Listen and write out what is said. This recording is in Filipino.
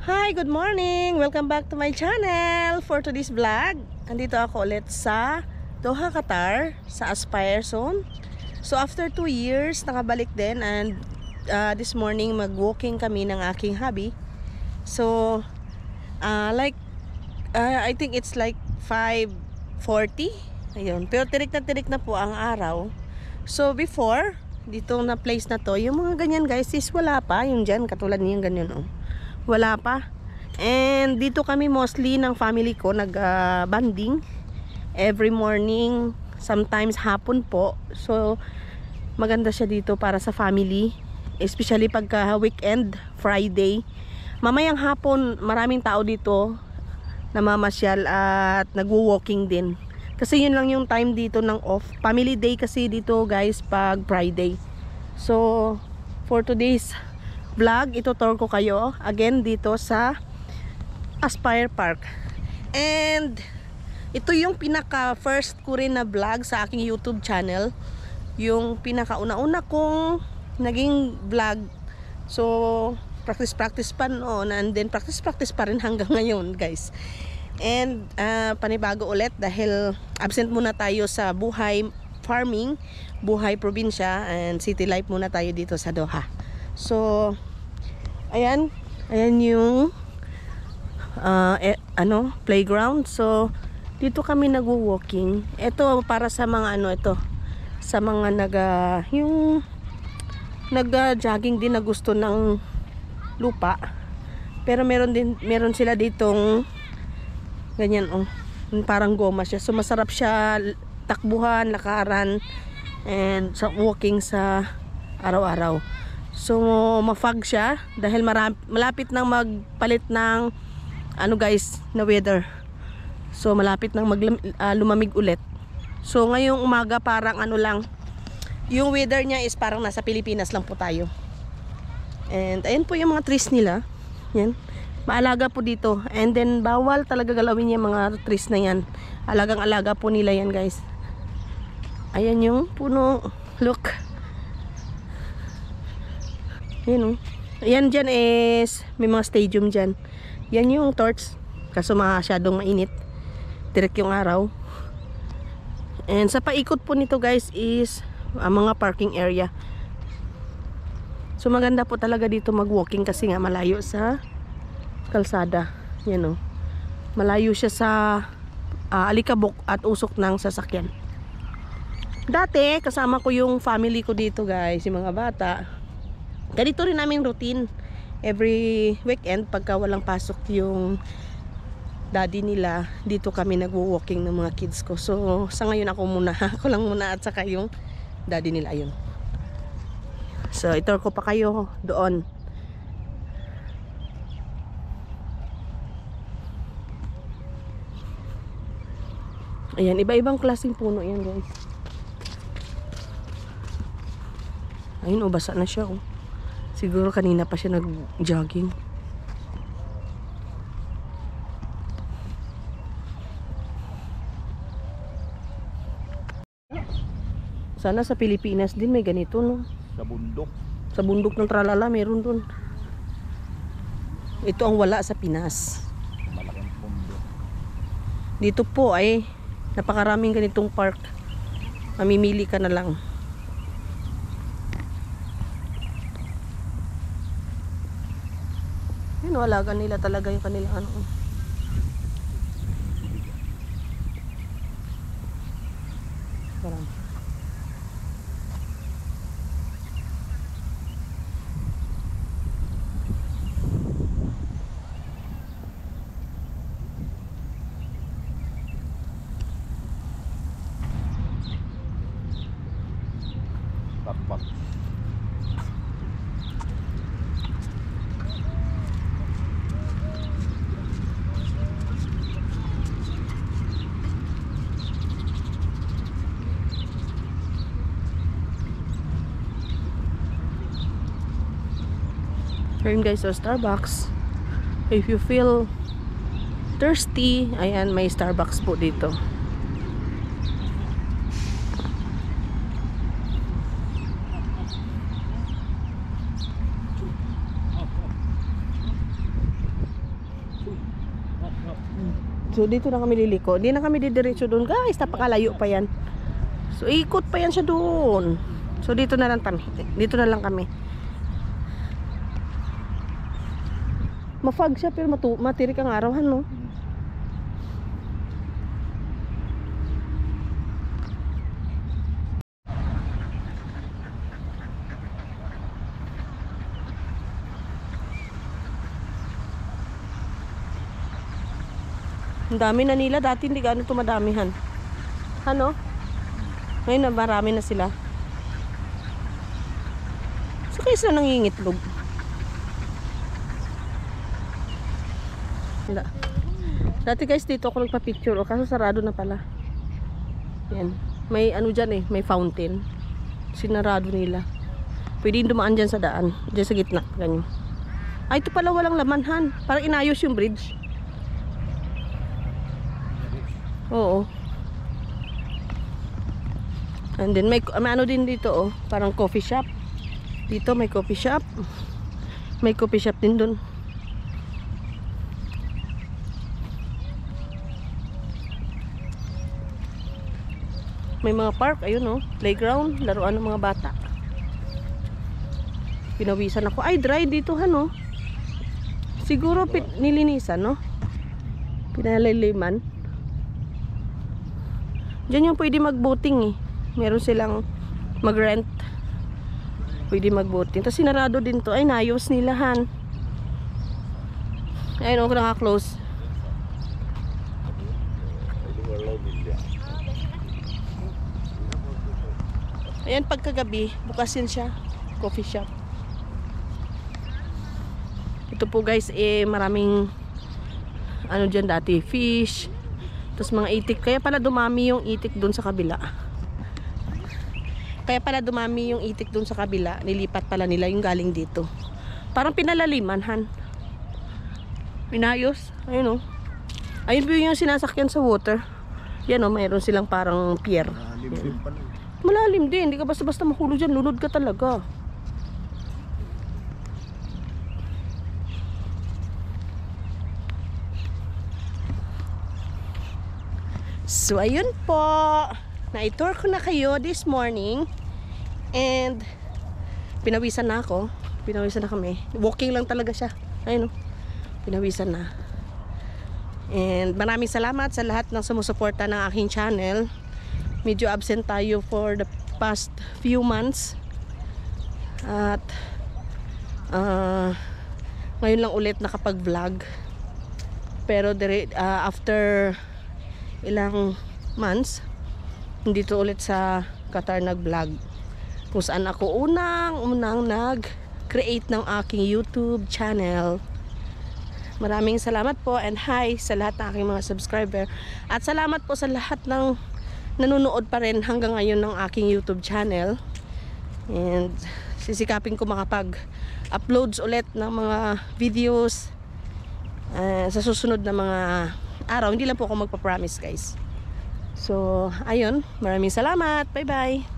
Hi, good morning! Welcome back to my channel. For today's vlog, andito ako ulit sa Doha, Qatar, sa Aspire Zone. So after 2 years, nakabalik din, and this morning mag-walking kami ng aking hubby. So I think it's like 5:40. Ayun, pero tirik na po ang araw. So before, dito na place na to, yung mga ganyan guys is wala pa, yung dyan, katulad niyang ganyan oh. Wala pa. And dito kami mostly ng family ko nag-banding every morning, sometimes hapon po. So maganda siya dito para sa family, especially pagka weekend, Friday. Mamayang hapon maraming tao dito namamasyal at nagwo-walking din. Kasi yun lang yung time dito ng off. Family day kasi dito guys pag Friday. So for today's vlog, itutur ko kayo again dito sa Aspire Park. And ito yung pinaka first ko rin na vlog sa aking YouTube channel. Yung pinaka una-una kong naging vlog. So practice pa noon, and then practice pa rin hanggang ngayon guys. And panibago ulit dahil absent muna tayo sa buhay farming, buhay probinsya, and city life muna tayo dito sa Doha. So ayan yung playground. So dito kami nagwo-walking. Ito para sa mga sa mga yung nag-jogging din na gusto ng lupa. Pero meron sila ditong ganyan parang goma siya. So masarap siya takbuhan, lakaran, and sa walking sa araw-araw. So mafag siya dahil malapit nang magpalit ng na weather. So malapit nang lumamig ulit. So ngayong umaga parang lang, yung weather niya is parang nasa Pilipinas lang po tayo. And ayan po yung mga trees nila. Yan. Maalaga po dito. And then bawal talaga galawin yung mga trees na yan. Alagang-alaga po nila yan guys. Ayan yung puno. Look. Yan Ayan dyan is may mga stadium dyan. Yan yung torch. Kaso masyadong mainit. Direct yung araw. And sa paikot po nito guys is mga parking area. So maganda po talaga dito mag-walking kasi nga malayo sa kalsada. Yan malayo siya sa alikabok at usok ng sasakyan. Dati kasama ko yung family ko dito guys, yung mga bata. Ganito rin namin routine every weekend pagka walang pasok yung daddy nila. Dito kami nagwo-walking ng mga kids ko. So sa ngayon ako lang muna at saka yung daddy nila ayun. So itur ko pa kayo doon. Ayan, iba-ibang klaseng puno yan guys. Ayun basa na siya Siguro kanina pa siya nag-jogging. Sana sa Pilipinas din may ganito Sa bundok. Sa bundok ng Tralala meron dun. Ito ang wala sa Pinas. Malaking bundok. Dito po ay napakaraming ganitong park. Mamimili ka na lang. Alaga nila talaga yung kanilang parang takpak. Ayun guys, so Starbucks. If you feel thirsty, ayan may Starbucks po dito. So dito na kami liliko. Hindi na kami didiretso doon guys. Napakalayo pa yan. So ikot pa yan siya doon. So dito na lang kami. Dito na lang kami. Mafag siya pero matirik ang araw, no? Ang dami na nila. Dati hindi gaano ito madamihan. Ano? Ngayon na marami na sila. So kayo sila nangingitlog. Wala. Dati guys dito ako nagpa-picture. O kaso sarado na pala. Yan. May ano dyan eh. May fountain. Sinarado nila. Pwede dumaan dyan sa daan. Dyan sa gitna. Ganyan. Ay ito pala walang lamanhan. Parang inayos yung bridge. Oo. And then may ano din dito oh, parang coffee shop. Dito may coffee shop. May coffee shop din doon. May mga park, ayun oh, playground, laruan ng mga bata. Pinawisan ako. Ay, dry dito ano. Siguro nilinisan, no? Pinaliliman. Diyan yung pwede mag-boating eh. Meron silang mag-rent. Pwede mag-boating. Tapos sinarado din to. Ay, nayos nilahan. Ayun, ako naka-close. Ayan, pagkagabi, bukasin siya. Coffee shop. Ito po guys, maraming ano dyan dati, fish. Tapos mga itik. Kaya pala dumami yung itik dun sa kabila. Kaya pala dumami yung itik dun sa kabila. Nilipat pala nila yung galing dito. Parang pinalaliman, han. Pinayos. Ayun o. Ayun po yung sinasakyan sa water. Yan o, mayroon silang parang pier. Malalim din. Hindi ka basta-basta mahulog dyan. Lunod ka talaga. So ayun po, na-tour ko na kayo this morning and pinawisan na ako, pinawisan na kami, walking lang talaga siya, ayun o, pinawisan na. And maraming salamat sa lahat ng sumusuporta ng aking channel. Medyo absent tayo for the past few months at ngayon lang ulit nakapag vlog, pero after ilang months dito ulit sa Qatar nag-vlog, kung saan ako unang nag-create ng aking YouTube channel. Maraming salamat po and hi sa lahat ng aking mga subscriber at salamat po sa lahat ng nanonood pa rin hanggang ngayon ng aking YouTube channel. And sisikapin ko makapag-uploads ulit ng mga videos sa susunod na mga araw. Hindi lang po ako magpa-promise guys. So ayun, maraming salamat. Bye bye.